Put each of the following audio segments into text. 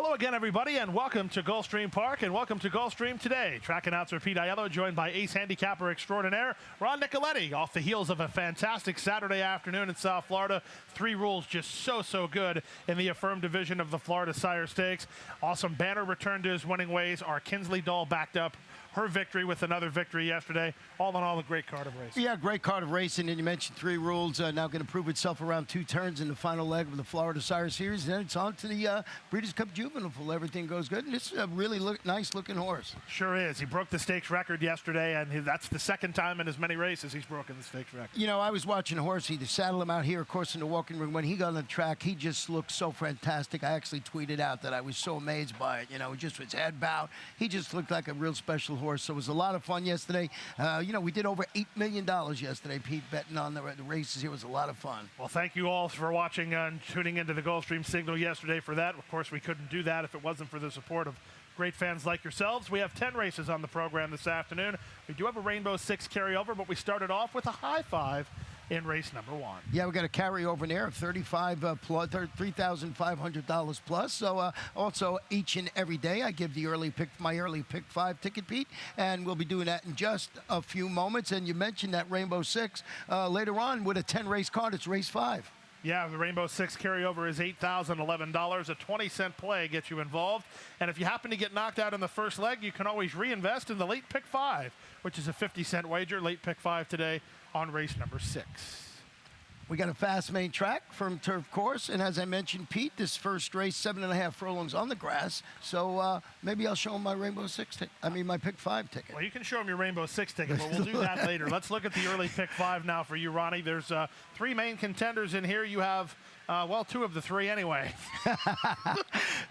Hello again, everybody, and welcome to Gulfstream Park, and welcome to Gulfstream Today. Track announcer Pete Aiello, joined by ace handicapper extraordinaire Ron Nicoletti, off the heels of a fantastic Saturday afternoon in South Florida. 3 rules just so good in the affirmed division of the Florida Sire Stakes. Awesome Banner returned to his winning ways. Our Kinsley Doll backed up her victory with another victory yesterday. All in all, a great card of racing. Yeah, great card of racing. And you mentioned 3 rules. Now going to prove itself around 2 turns in the final leg of the Florida Sire Series. Then it's on to the Breeders' Cup Juvenile if everything goes good. And this is a really nice-looking horse. Sure is. He broke the stakes record yesterday, and that's the second time in as many races he's broken the stakes record. You know, I was watching a horse. He saddled him out here, of course, in the walking ring. When he got on the track, he just looked so fantastic. I actually tweeted out that I was so amazed by it. You know, just his head bowed. He just looked like a real special horse. So it was a lot of fun yesterday. You know, we did over $8 million yesterday, Pete, betting on the races. It was a lot of fun. Well, thank you all for watching and tuning into the Gulfstream signal yesterday for that. Of course, we couldn't do that if it wasn't for the support of great fans like yourselves. We have 10 races on the program this afternoon. We do have a Rainbow 6 carryover, but we started off with a high 5 in race number 1. Yeah, we got a carryover in there of $3,500 plus. So also each and every day I give the my early pick 5 ticket, Pete, and we'll be doing that in just a few moments. And you mentioned that Rainbow 6 later on with a 10 race card. It's race 5. Yeah, the Rainbow 6 carryover is $8,011. A 20-cent play gets you involved. And if you happen to get knocked out in the first leg, you can always reinvest in the late pick 5, which is a 50-cent wager. Late pick 5 today on race number 6. We got a fast main track from turf course, and as I mentioned, Pete, this first race, 7.5 furlongs on the grass. So maybe I'll show him my Rainbow 6 ticket. My pick 5 ticket. Well, you can show him your Rainbow 6 ticket, but we'll do that later. Let's look at the early pick 5 now for you, Ronnie. There's 3 main contenders in here. You have, well, 2 of the 3 anyway.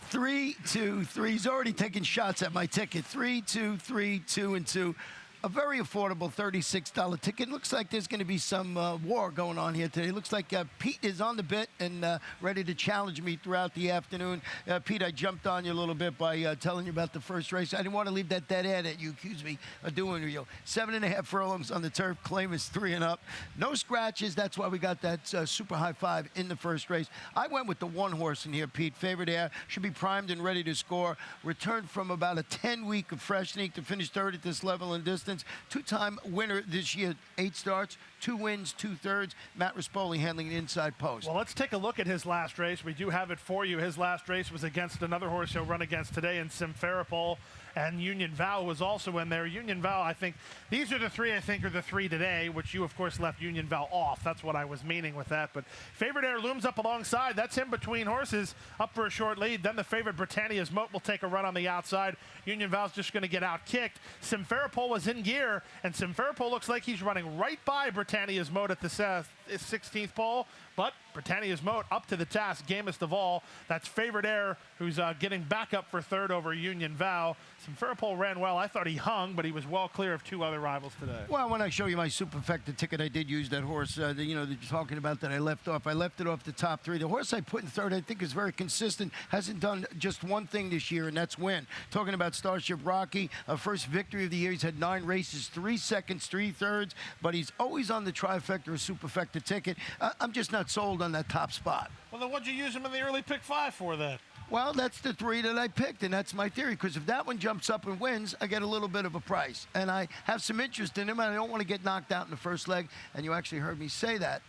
3, 2, 3. He's already taking shots at my ticket. 3, 2, 3, 2, and 2. A very affordable $36 ticket. Looks like there's going to be some war going on here today. Looks like Pete is on the bit and ready to challenge me throughout the afternoon. Pete, I jumped on you a little bit by telling you about the first race. I didn't want to leave that dead air that you accused me of doing to you. 7.5 furlongs on the turf. Claim is 3 and up. No scratches. That's why we got that super high 5 in the first race. I went with the 1 horse in here, Pete. Favorite Air. Should be primed and ready to score. Returned from about a 10-week of freshening to finish 3rd at this level and distance. 2-time winner this year, 8 starts, 2 wins, 2/3. Matt Rispoli handling the inside post. Well, let's take a look at his last race. We do have it for you. His last race was against another horse he'll run against today in Simferopol, and Union Vow was also in there. Union Vow, I think, these are the 3 I think are the 3 today, which you, of course, left Union Vow off. That's what I was meaning with that. But Favorite Air looms up alongside. That's him between horses, up for a short lead. Then the favorite Britannia's Moat will take a run on the outside. Union Vow's just going to get out-kicked. Simferopol was in gear, and Simferopol looks like he's running right by Britannia's Moat at the 16th pole. But Britannia's Moat up to the task, gamest of all. That's Favorite Air, who's getting back up for 3rd over Union Vow. Simferopol ran well. I thought he hung, but he was well clear of 2 other rivals today. Well, when I show you my superfecta ticket, I did use that horse, that you're talking about that I left off. I left it off the top 3. The horse I put in 3rd, I think, is very consistent. Hasn't done just one thing this year, and that's win. Talking about Starship Rocky, first victory of the year. He's had 9 races, 3 seconds, 3/3, but he's always on the trifecta or superfecta ticket. I'm just not sold on that top spot. Well, then what'd you use him in the early pick 5 for then? Well, that's the 3 that I picked, and that's my theory, because if that one jumps up and wins, I get a little bit of a price. And I have some interest in him, and I don't want to get knocked out in the first leg, and you actually heard me say that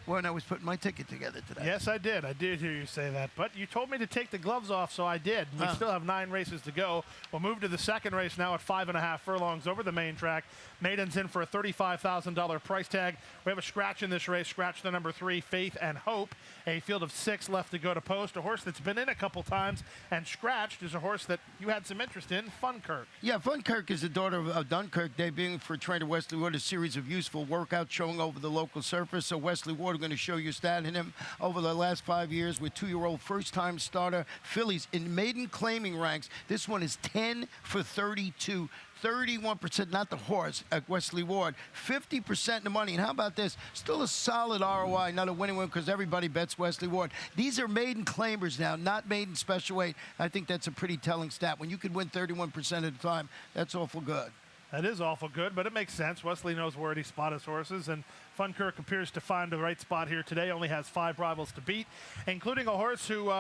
when I was putting my ticket together today. Yes, I did. I did hear you say that. But you told me to take the gloves off, so I did. We still have 9 races to go. We'll move to the second race now at 5.5 furlongs over the main track. Maiden's in for a $35,000 price tag. We have a scratch in this race. Scratch the number 3, Faith and Hope. A field of 6 left to go to post. A horse that's been in a couple times and scratched is a horse that you had some interest in, Funkirk. Yeah, Funkirk is the daughter of Dunkirk, debuting for trainer Wesley Ward, a series of useful workouts showing over the local surface. So Wesley Ward, going to show you stat in him over the last 5 years with 2-year-old first-time starter fillies in maiden claiming ranks. This one is 10 for 32. 31%, not the horse, at Wesley Ward. 50% the money. And how about this? Still a solid ROI, not a winning one, because everybody bets Wesley Ward. These are maiden claimers now, not maiden special weight. I think that's a pretty telling stat. When you could win 31% of the time, that's awful good. That is awful good, but it makes sense. Wesley knows where to spot his horses, and Funkirk appears to find the right spot here today. Only has 5 rivals to beat, including a horse who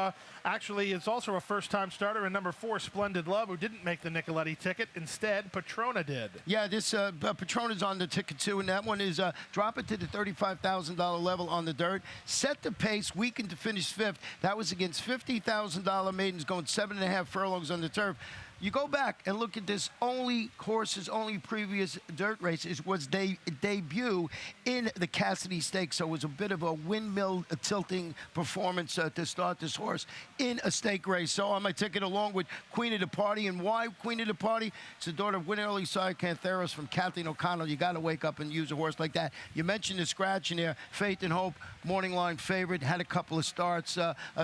actually is also a first-time starter in number 4, Splendid Love, who didn't make the Nicoletti ticket. Instead, Patrona did. Yeah, this Patrona's on the ticket too, and that one is dropping to the $35,000 level on the dirt. Set the pace, weakened to finish 5th. That was against $50,000 maidens going 7.5 furlongs on the turf. You go back and look at this horse's only previous dirt race was debut in the Cassidy Stakes. So it was a bit of a windmill tilting performance to start this horse in a stake race. So on my ticket, along with Queen of the Party. And why Queen of the Party? It's the daughter of Win Early Sire Cantheros from Kathleen O'Connell. You got to wake up and use a horse like that. You mentioned the scratch in there. Faith and Hope, morning line favorite, had a couple of starts,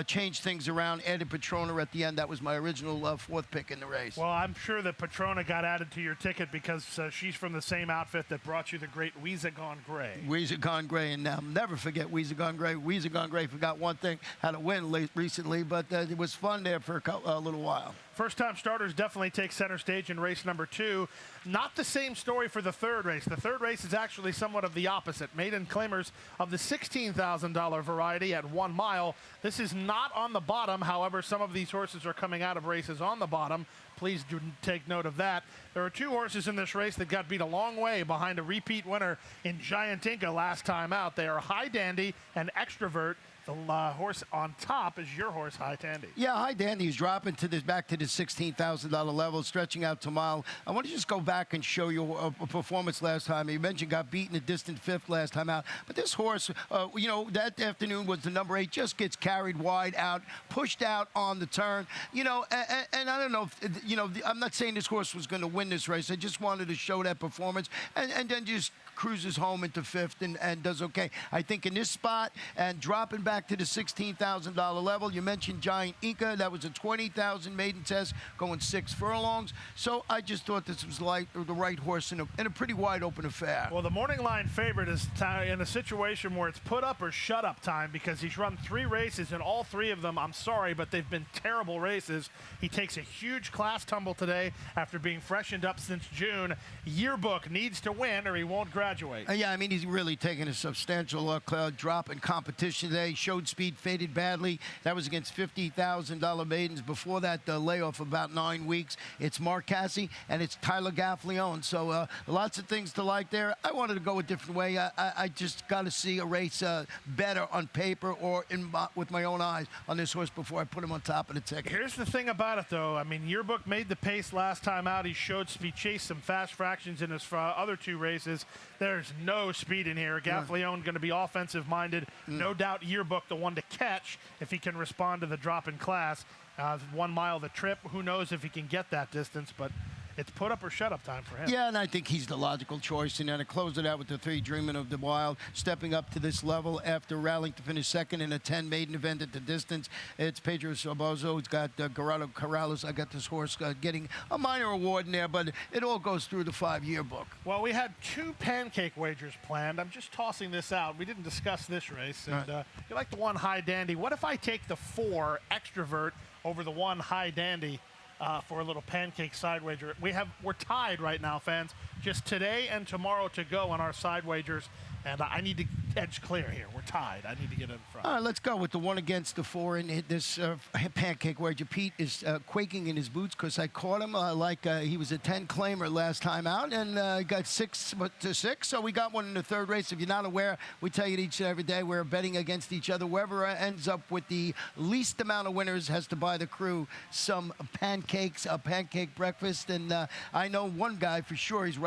changed things around, added Patrona at the end. That was my original 4th pick in the race. Well, I'm sure that Patrona got added to your ticket because she's from the same outfit that brought you the great Weezer Gone Gray. Weezer Gone Gray, and I'll never forget Weezer Gone Gray. Weezer Gone Gray forgot one thing, how to win recently, but it was fun there for a little while. First-time starters definitely take center stage in race number 2. Not the same story for the 3rd race. The 3rd race is actually somewhat of the opposite. Maiden claimers of the $16,000 variety at 1 mile. This is not on the bottom. However, some of these horses are coming out of races on the bottom. Please do take note of that. There are 2 horses in this race that got beat a long way behind a repeat winner in Giant Inca last time out. They are High Dandy and Extrovert. The horse on top is your horse, High Dandy. Yeah, High Dandy is dropping back to the $16,000 level, stretching out to mile. I want to just go back and show you a performance last time. You mentioned got beaten a distant 5th last time out. But this horse, that afternoon was the number 8, just gets carried wide out, pushed out on the turn. And I don't know, I'm not saying this horse was going to win this race. I just wanted to show that performance and then just cruises home into 5th and does okay. I think in this spot and dropping back to the $16,000 level. You mentioned Giant Inca. That was a 20,000 maiden test going 6 furlongs. So I just thought this was the right horse in a pretty wide open affair. Well, the morning line favorite is in a situation where it's put up or shut up time because he's run 3 races and all 3 of them, I'm sorry, but they've been terrible races. He takes a huge class tumble today after being freshened up since June. Yearbook needs to win or he won't graduate. Yeah, I mean, he's really taken a substantial drop in competition today. Showed speed, faded badly. That was against $50,000 maidens. Before that, the layoff about 9 weeks. It's Mark Cassie and it's Tyler Gaffleone. So lots of things to like there. I wanted to go a different way. I just got to see a race better on paper or with my own eyes on this horse before I put him on top of the ticket. Here's the thing about it, though. I mean, Yearbook made the pace last time out. He showed speed, chased some fast fractions in his other 2 races. There's no speed in here. Gaffleone going to be offensive-minded. No doubt Yearbook the one to catch if he can respond to the drop in class. 1 mile the trip. Who knows if he can get that distance, but it's put up or shut up time for him. Yeah, and I think he's the logical choice. And then to close it out with the 3, Dreaming of the Wild, stepping up to this level after rallying to finish 2nd in a 10 maiden event at the distance. It's Pedro Sobozo. It's got Gerardo Corrales. I got this horse getting a minor award in there, but it all goes through the 5-year book. Well, we had 2 pancake wagers planned. I'm just tossing this out. We didn't discuss this race. And you like the 1 High Dandy. What if I take the 4 Extrovert over the 1 High Dandy? For a little pancake side wager. We're tied right now, fans. Just today and tomorrow to go on our side wagers. And I need to edge clear here. We're tied. I need to get in front. All right, let's go with the 1 against the 4 in this pancake wager. Pete is quaking in his boots because I caught him he was a 10 claimer last time out and got 6 to 6. So we got one in the 3rd race. If you're not aware, we tell you each and every day we're betting against each other. Whoever ends up with the least amount of winners has to buy the crew some pancakes, a pancake breakfast. And I know one guy for sure. He's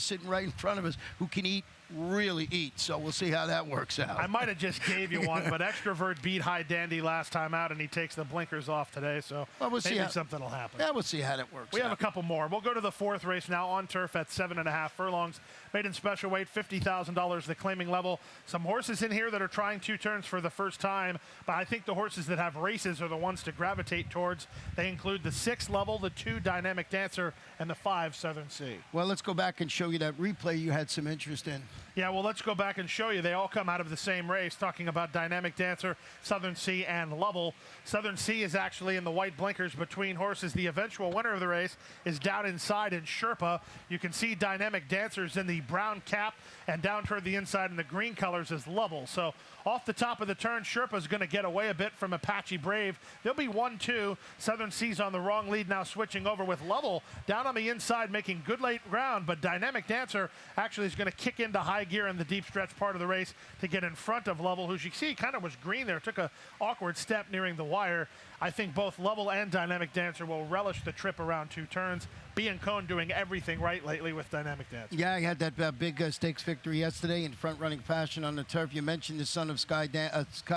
sitting right in front of us who can really eat, so we'll see how that works out. I might have just gave you one, but Extrovert beat High Dandy last time out, and he takes the blinkers off today, so we'll see maybe something will happen. Yeah, we'll see how that works. We have a couple more. We'll go to the 4th race now on turf at 7.5 furlongs. Maiden special weight, $50,000, the claiming level. Some horses in here that are trying 2 turns for the first time, but I think the horses that have races are the ones to gravitate towards. They include the 6 level, the 2 Dynamic Dancer, and the 5 Southern Sea. Well, let's go back and show you that replay you had some interest in. Yeah, well, let's go back and show you. They all come out of the same race, talking about Dynamic Dancer, Southern Sea, and Lovell. Southern Sea is actually in the white blinkers between horses. The eventual winner of the race is down inside in Sherpa. You can see Dynamic Dancers in the brown cap, and down toward the inside in the green colors is Lovell. So off the top of the turn, Sherpa's going to get away a bit from Apache Brave. There'll be 1-2. Southern Sea's on the wrong lead now, switching over with Lovell down on the inside, making good late ground, but Dynamic Dancer actually is going to kick into high gear in the deep stretch part of the race to get in front of Lovell, who you see kind of was green there, took a awkward step nearing the wire. I think both Lovell and Dynamic Dancer will relish the trip around 2 turns. Biancone doing everything right lately with Dynamic Dancer. Yeah, he had that big stakes victory yesterday in front-running fashion on the turf. You mentioned the son of Sky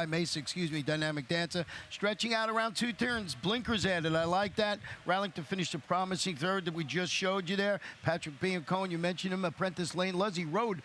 Mesa, Dynamic Dancer, stretching out around 2 turns. Blinkers added. I like that. Rallington finished a promising third that we just showed you there. Patrick Biancone, you mentioned him. Apprentice Lane Luzzy rode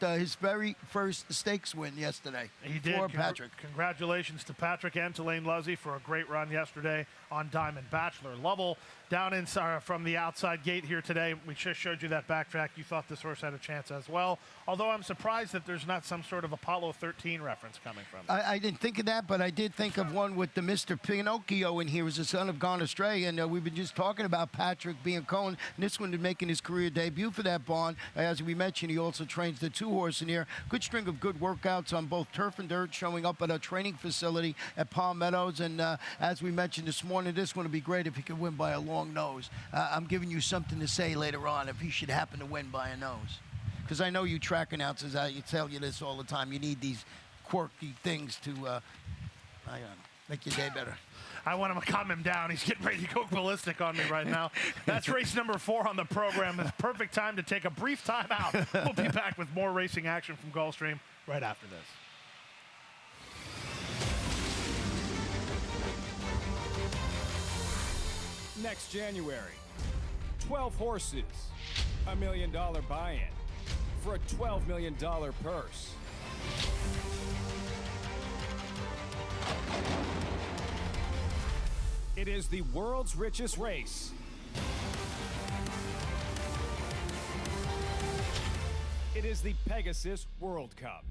his very first stakes win yesterday. He did. For Patrick. Congratulations to Patrick and to Lane Luzzy for a great run yesterday on Diamond Bachelor. Lovell down inside from the outside gate here today. We just showed you that backtrack. You thought this horse had a chance as well. Although I'm surprised that there's not some sort of Apollo 13 reference coming from it. I didn't think of that, but I did think of one with the Mr. Pinocchio in here as the son of Gone Astray. And we've been just talking about Patrick Biancone. And this one is making his career debut for that barn. As we mentioned, he also trains the 2-horse in here. Good string of good workouts on both turf and dirt, showing up at a training facility at Palm Meadows. And as we mentioned this morning, this one would be great if he could win by a long nose. I'm giving you something to say later on if he should happen to win by a nose. Because I know you track announcers, you tell you this all the time. You need these quirky things to make your day better. I want him to calm him down. He's getting ready to go ballistic on me right now. That's race number 4 on the program. It's perfect time to take a brief time out. We'll be back with more racing action from Gulfstream right after this. Next January, 12 horses, $1 million buy-in for a $12 million purse. It is the world's richest race. It is the Pegasus World Cup.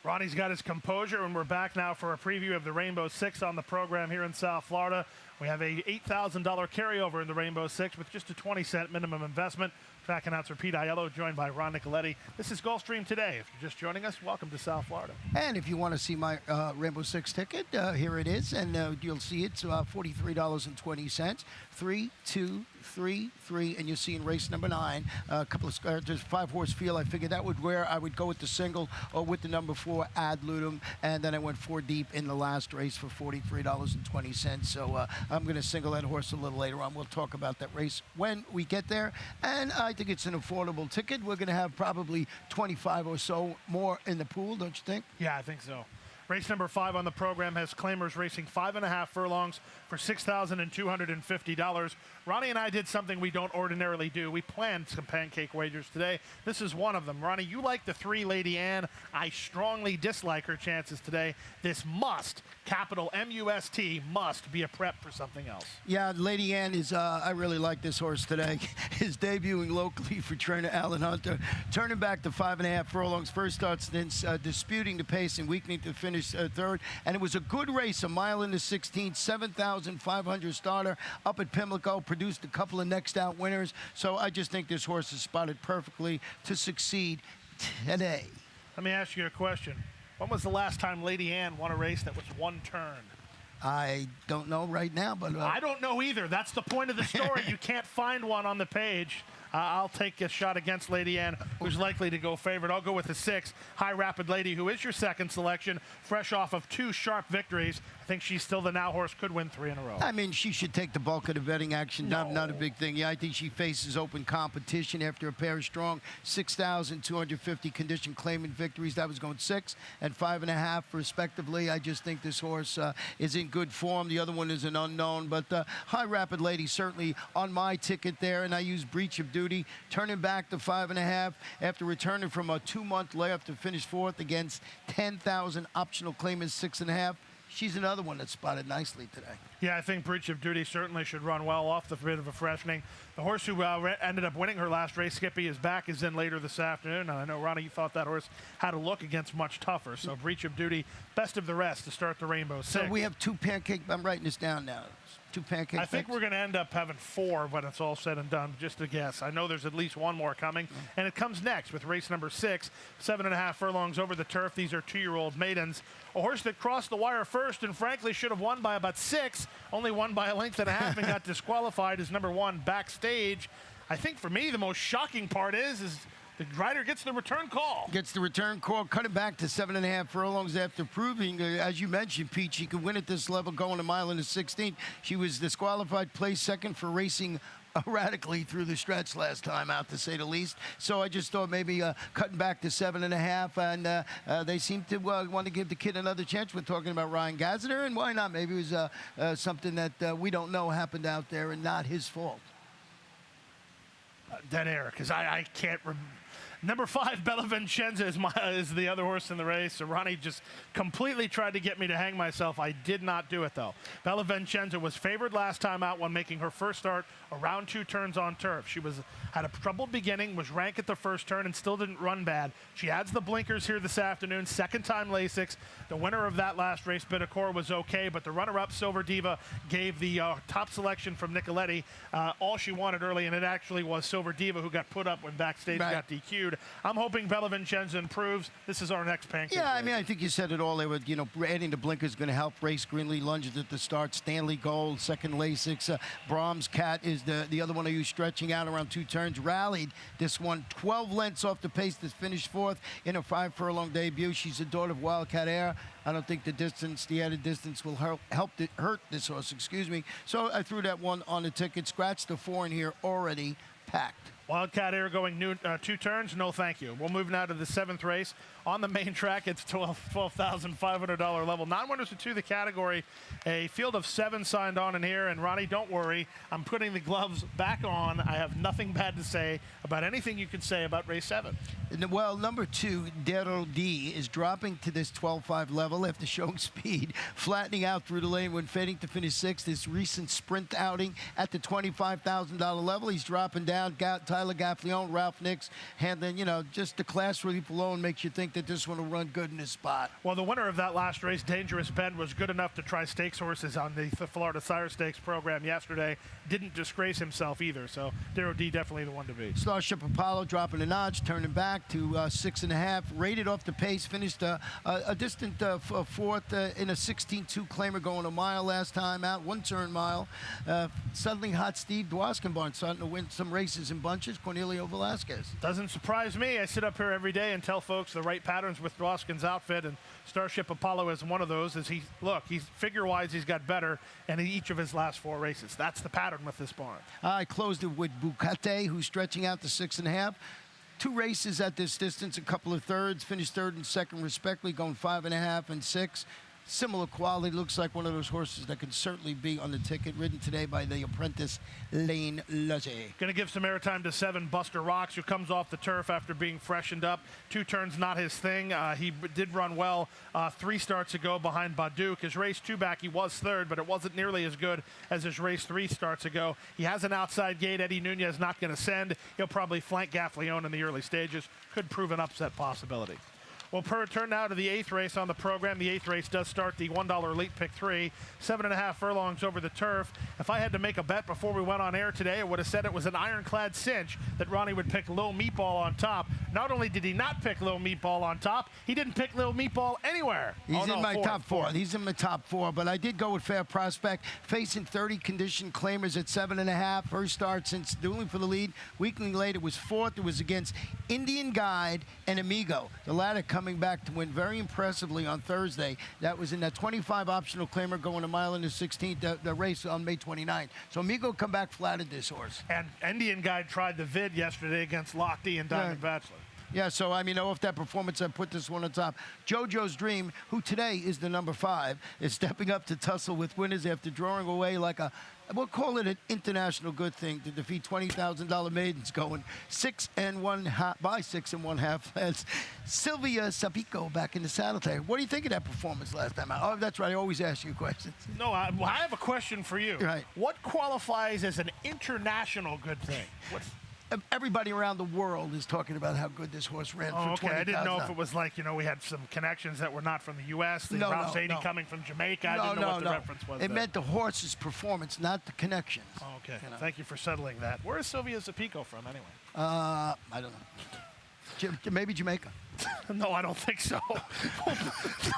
Ronnie's got his composure, and we're back now for a preview of the Rainbow Six on the program here in South Florida. We have a $8,000 carryover in the Rainbow Six with just a 20-cent minimum investment. Track announcer Pete Aiello, joined by Ron Nicoletti. This is Gulfstream Today. If you're just joining us, welcome to South Florida. And if you want to see my Rainbow Six ticket, here it is, and you'll see it's $43.20. 3, 2, 3, 3, and you'll see in race number 9 a couple of there's 5-horse field. I figured that would where I would go with the single or with the number 4 ad litem, and then I went 4 deep in the last race for $43.20. So I'm going to single that horse a little later on. We'll talk about that race when we get there, and I think it's an affordable ticket. We're going to have probably 25 or so more in the pool, don't you think? Yeah, I think so. Race number 5 on the program has claimers racing 5.5 furlongs for $6,250. Ronnie and I did something we don't ordinarily do. We planned some pancake wagers today. This is one of them. Ronnie, you like the 3 Lady Anne. I strongly dislike her chances today. This must, capital M-U-S-T, must be a prep for something else. Yeah, Lady Anne is, I really like this horse today. Is debuting locally for trainer Alan Hunter. Turning back to 5.5 furlongs. First start since disputing the pace and weakening to finish third. And it was a good race, a mile into 16, 7,500 starter up at Pimlico. Produced a couple of next out winners. So I just think this horse is spotted perfectly to succeed today. Let me ask you a question. When was the last time Lady Anne won a race that was one turn? I don't know right now, but... I don't know either. That's the point of the story. You can't find one on the page. I'll take a shot against Lady Anne, who's likely to go favorite. I'll go with the 6, High Rapid Lady, who is your second selection, fresh off of 2 sharp victories. I think she's still the now horse, could win 3 in a row. I mean, she should take the bulk of the betting action. Not a big thing. Yeah, I think she faces open competition after a pair of strong 6,250 condition claimant victories. That was going 6 and 5.5 respectively. I just think this horse is in good form. The other one is an unknown, but High Rapid Lady certainly on my ticket there, and I use Breach of Duty, turning back to 5.5 after returning from a 2-month layoff to finish 4th against 10,000 optional claimants 6.5. She's another one that spotted nicely today. Yeah, I think Breach of Duty certainly should run well off the bit of a freshening. The horse who ended up winning her last race, Skippy, is back, is in later this afternoon. And I know, Ronnie, you thought that horse had a look against much tougher. So Breach of Duty, best of the rest to start the Rainbow 6. So we have 2 pancake. I'm writing this down now. 2 pancake. I think we're going to end up having 4 when it's all said and done, just a guess. I know there's at least 1 more coming, and it comes next with race number 6, 7.5 furlongs over the turf. These are 2-year-old maidens. A horse that crossed the wire first and frankly should have won by about 6, only won by a length and a half and got disqualified is number 1, Backstage. I think for me the most shocking part is the rider gets the return call. Gets the return call, cut it back to 7.5 furlongs after proving, as you mentioned, Pete, she could win at this level going a mile in the 16th. She was disqualified, placed second for racing erratically through the stretch last time out, to say the least. So I just thought maybe cutting back to 7.5, and they seem to want to give the kid another chance. We're talking about Ryan Gazziter, and why not? Maybe it was something that we don't know happened out there and not his fault. Dead air, because I can't remember. Number 5, Bella Vincenza is the other horse in the race. So Ronnie just completely tried to get me to hang myself. I did not do it, though. Bella Vincenza was favored last time out when making her first start around 2 turns on turf. She had a troubled beginning, was ranked at the first turn, and still didn't run bad. She adds the blinkers here this afternoon, second time Lasix. The winner of that last race, Bidacor, was okay, but the runner-up, Silver Diva, gave the top selection from Nicoletti all she wanted early, and it actually was Silver Diva who got put up when Backstage got DQ'd. I'm hoping Bella Vincenza improves. This is our next pancake. Yeah, I mean, I think you said it all. They were, adding the blinkers is going to help race. Greenlee lunges at the start. Stanley Gold, second Lasix. Brahms Cat is the other one of you stretching out around 2 turns. Rallied this one 12 lengths off the pace to finish 4th in a 5 furlong debut. She's a daughter of Wildcat Air. I don't think the added distance will hurt this horse, excuse me. So I threw that one on the ticket. Scratched the 4 in here, already packed. Wildcat Air going 2 turns, no thank you. We'll move now to the 7th race. On the main track, it's $12,500 level. Non-winners are 2 the category. A field of 7 signed on in here, and Ronnie, don't worry. I'm putting the gloves back on. I have nothing bad to say about anything you could say about race 7. Well, number 2, Dero D, is dropping to this 12.5 level after showing speed, flattening out through the lane when fading to finish 6th. His recent sprint outing at the $25,000 level, he's dropping down. Tyler Gaffleone, Ralph Nix handling, just the class relief alone makes you think that this one will run good in this spot. Well, the winner of that last race, Dangerous Ben, was good enough to try stakes horses on the Florida Sire Stakes program yesterday. Didn't disgrace himself either, so Dero D definitely the one to beat. Starship Apollo dropping a notch, turning back to 6.5, rated off the pace, finished a distant 4th in a 16.2 claimer going a mile last time out, 1-turn mile. Suddenly hot Steve Dwoskenbarn starting to win some races in bunches. Cornelio Velasquez. Doesn't surprise me. I sit up here every day and tell folks the right patterns with Dwosken's outfit, and Starship Apollo is one of those. He's figure-wise, he's got better in each of his last 4 races. That's the pattern with this barn. I closed it with Bukate, who's stretching out to 6.5. 2 races at this distance, a couple of thirds, finished 3rd and 2nd respectively, going 5.5 and 6. Similar quality, looks like one of those horses that can certainly be on the ticket, ridden today by the apprentice Lane Luge. Going to give some airtime to 7, Buster Rocks, who comes off the turf after being freshened up. 2 turns, not his thing. He did run well 3 starts ago behind Baduke. His race 2 back, he was 3rd, but it wasn't nearly as good as his race 3 starts ago. He has an outside gate. Eddie Nunez not going to send. He'll probably flank Gaffleone in the early stages. Could prove an upset possibility. We'll turn now to the 8th race on the program. The 8th race does start the $1 Elite Pick 3, 7.5 furlongs over the turf. If I had to make a bet before we went on air today, I would have said it was an ironclad cinch that Ronnie would pick Lil Meatball on top. Not only did he not pick Lil Meatball on top, he didn't pick Lil Meatball anywhere. He's in my top four. He's in my top four, but I did go with Fair Prospect, facing 30 condition claimers at 7.5. First start since dueling for the lead. Weekly late, it was 4th. It was against Indian Guide and Amigo. The latter coming back to win very impressively on Thursday. That was in that 25 optional claimer going a mile in the 16th, the race on May 29th. So Amigo come back flatted this horse. And Indian Guide tried the vid yesterday against Lochte and Diamond Bachelor. Yeah, so I mean, off that performance, I put this one on top. JoJo's Dream, who today is the number 5, is stepping up to tussle with winners after drawing away like a, we'll call it an international good thing to defeat $20,000 maidens going 6 1/2 by 6 1/2. That's Sylvia Sapico back in the saddle today. What do you think of that performance last time out? Oh, that's right. I always ask you questions. No, I have a question for you. Right. What qualifies as an international good thing? Everybody around the world is talking about how good this horse ran for 20,000. I didn't know if it was like, we had some connections that were not from the U.S. Ralph Sadie coming from Jamaica. I didn't know what the reference was. It meant the horse's performance, not the connections. Oh, okay. Thank you for settling that. Where is Sylvia Zapico from, anyway? I don't know. Maybe Jamaica. No, I don't think so.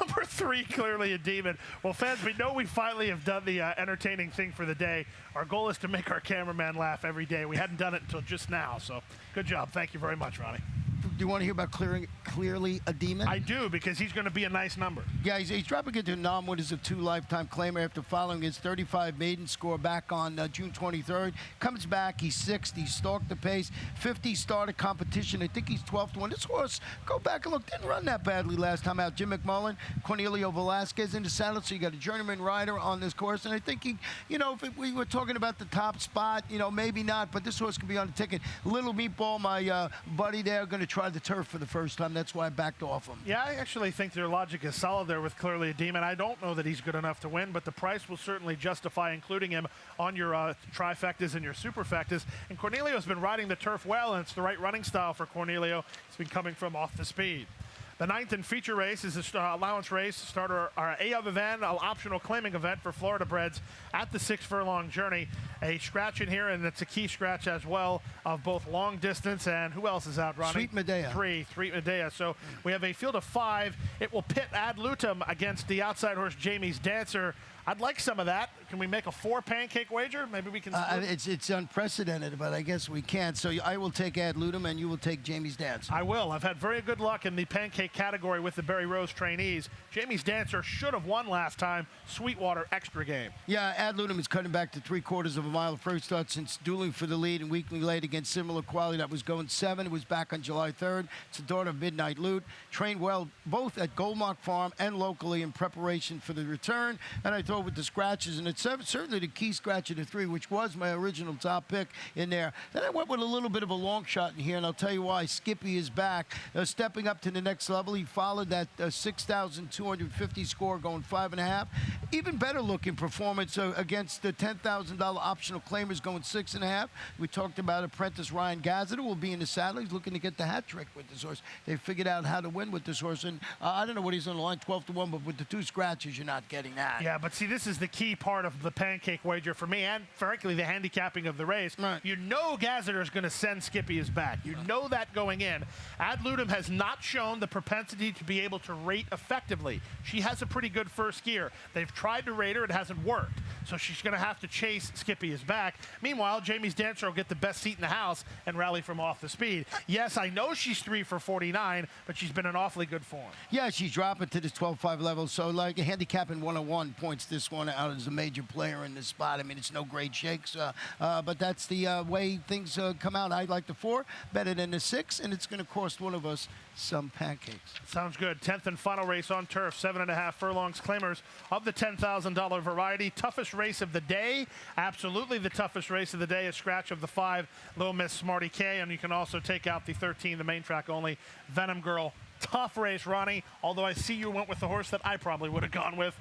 Number 3, clearly a demon. Well, fans, we know we finally have done the entertaining thing for the day. Our goal is to make our cameraman laugh every day. We hadn't done it until just now, so good job. Thank you very much, Ronnie. Do you want to hear about clearly a demon? I do, because he's going to be a nice number. Yeah, he's dropping into non-winners of 2 lifetime claimer after following his 35 maiden score back on June 23rd. Comes back, he's 6th, he stalked the pace, 50 started competition. I think he's 12th to 1. This horse, go back and look, didn't run that badly last time out. Jim McMullen, Cornelio Velasquez in the saddle, so you got a journeyman rider on this course. And I think he, if we were talking about the top spot, maybe not, but this horse could be on the ticket. Little Meatball, my buddy there, going to try the turf for the first time. That's why I backed off him. Yeah, I actually think their logic is solid there with clearly a demon. I don't know that he's good enough to win, but the price will certainly justify including him on your trifectas and your superfectas. And Cornelio's been riding the turf well, and it's the right running style for Cornelio. He's been coming from off the speed. The 9th and feature race is a allowance race, starter A other than an optional claiming event for Florida breds at the 6 furlong journey. A scratch in here, and it's a key scratch as well of both long distance and who else is out, Ronnie? Sweet Medea. 3, Sweet Medea. So we have a field of 5. It will pit Ad Lutum against the outside horse Jamie's Dancer. I'd like some of that. Can we make a 4 pancake wager? Maybe we can. It's unprecedented, but I guess we can't. So I will take Ad Lutum, and you will take Jamie's Dancer. I will. I've had very good luck in the pancake category with the Berry Rose trainees. Jamie's Dancer should have won last time. Sweetwater extra game. Yeah, Ad Lutum is cutting back to 3/4 of a mile. First start since dueling for the lead and weekly late against similar quality that was going 7. It was back on July 3rd. It's the daughter of Midnight Loot. Trained well both at Goldmark Farm and locally in preparation for the return. And I thought with the scratches, and it's certainly the key scratch of the 3, which was my original top pick in there. Then I went with a little bit of a long shot in here, and I'll tell you why. Skippy is back, stepping up to the next level. He followed that 6,250 score, going 5.5. Even better looking performance against the $10,000 optional claimers, going 6.5. We talked about apprentice Ryan Gazzetta will be in the saddle. He's looking to get the hat trick with this horse. They figured out how to win with this horse, and I don't know what he's on the line, 12 to 1, but with the 2 scratches, you're not getting that. Yeah, but see, this is the key part of the pancake wager for me, and frankly the handicapping of the race. Right. You know Gazzetta is going to send Skippy his back. You know that going in. Ad Lutum has not shown the propensity to be able to rate effectively. She has a pretty good first gear. They've tried to rate her. It hasn't worked. So she's going to have to chase Skippy his back. Meanwhile, Jamie's Dancer will get the best seat in the house and rally from off the speed. Yes, I know she's 3 for 49, but she's been in awfully good form. Yeah, she's dropping to this 12-5 level. So like a handicapping 101 points this one out as a major player in this spot. I mean, it's no great shakes, but that's the way things come out. I like the 4 better than the 6, and it's going to cost one of us some pancakes. Sounds good. 10th and final race on turf, 7.5 furlongs claimers of the $10,000 variety. Toughest race of the day, absolutely the toughest race of the day. A scratch of the 5, Little Miss Smarty K, and you can also take out the 13, the main track only, Venom Girl Tough race, Ronnie, although I see you went with the horse that I probably would have gone with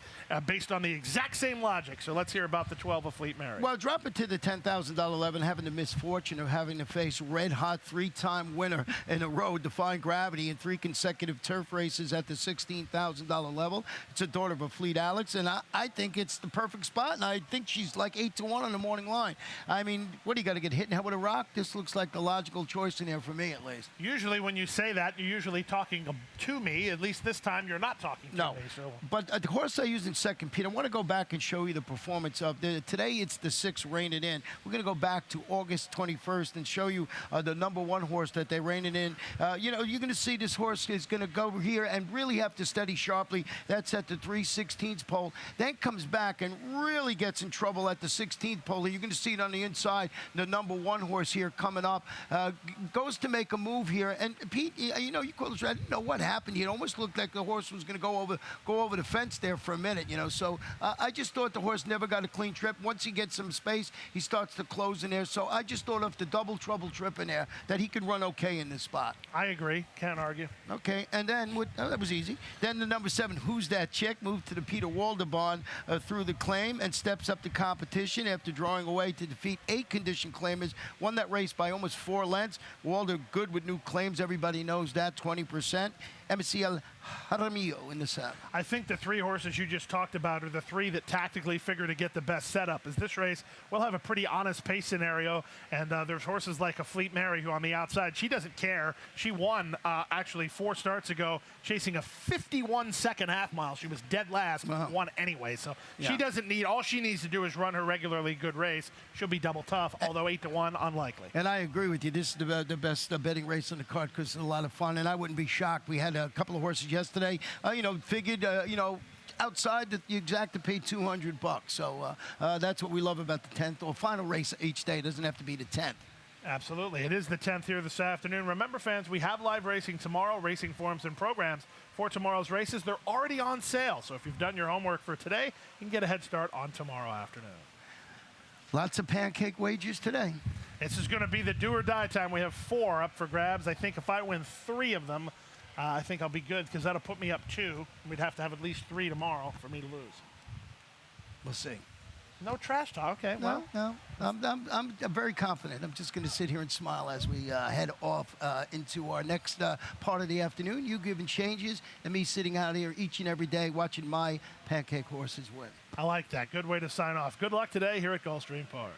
based on the exact same logic. So let's hear about the 12 of Fleet Mary. Well, drop it to the $10,000 11, having the misfortune of having to face red-hot three-time winner in a row, Defying Gravity, in 3 consecutive turf races at the $16,000 level. It's a daughter of a Fleet Alex, and I think it's the perfect spot, and I think she's like 8-1 on the morning line. I mean, what do you got to get hit in the head with a rock? This looks like the logical choice in there for me, at least. Usually when you say that, you're usually talking to me. At least this time you're not talking to me. So. But the horse I used in second, Pete, I want to go back and show you the performance of today. It's the 6 Rein It In. We're going to go back to August 21st and show you the number 1 horse that they rein it in. You know, you're going to see this horse is going to go here and really have to steady sharply. That's at the 3/16 pole. Then comes back and really gets in trouble at the 16th pole. You're going to see it on the inside. The number 1 horse here coming up goes to make a move here. And Pete, you know, you call this. I didn't know what happened. It almost looked like the horse was going to go over the fence there for a minute, you know. So I just thought the horse never got a clean trip. Once he gets some space, he starts to close in there. So I just thought of the double trouble trip in there that he could run okay in this spot. I agree. Can't argue. Okay, and then that was easy. Then the number 7, Who's That Chick, moved to the Peter Waldebon through the claim and steps up the competition after drawing away to defeat 8 condition claimers. Won that race by almost 4 lengths. Walder good with new claims. Everybody knows that, 20%. MCL Jaramillo in the south. I think the 3 horses you just talked about are the 3 that tactically figure to get the best setup. As this race will have a pretty honest pace scenario, and there's horses like a Fleet Mary who on the outside, she doesn't care. She won actually 4 starts ago, chasing a 51-second half mile. She was dead last, won anyway. So she doesn't need, all she needs to do is run her regularly good race. She'll be double tough, although 8-1, unlikely. And I agree with you. This is the best betting race on the card because it's a lot of fun, and I wouldn't be shocked. We had a couple of horses yesterday, you know, figured, you know, outside the exact to pay $200. So that's what we love about the 10th or final race each day. It doesn't have to be the 10th. Absolutely. It is the 10th here this afternoon. Remember, fans, we have live racing tomorrow, racing forums and programs for tomorrow's races. They're already on sale. So if you've done your homework for today, you can get a head start on tomorrow afternoon. Lots of pancake wagers today. This is going to be the do or die time. We have 4 up for grabs. I think if I win 3 of them, I think I'll be good because that'll put me up 2. We'd have to have at least 3 tomorrow for me to lose. We'll see. No trash talk. Okay, well. No. I'm very confident. I'm just going to sit here and smile as we head off into our next part of the afternoon. You giving changes and me sitting out here each and every day watching my pancake horses win. I like that. Good way to sign off. Good luck today here at Gulfstream Park.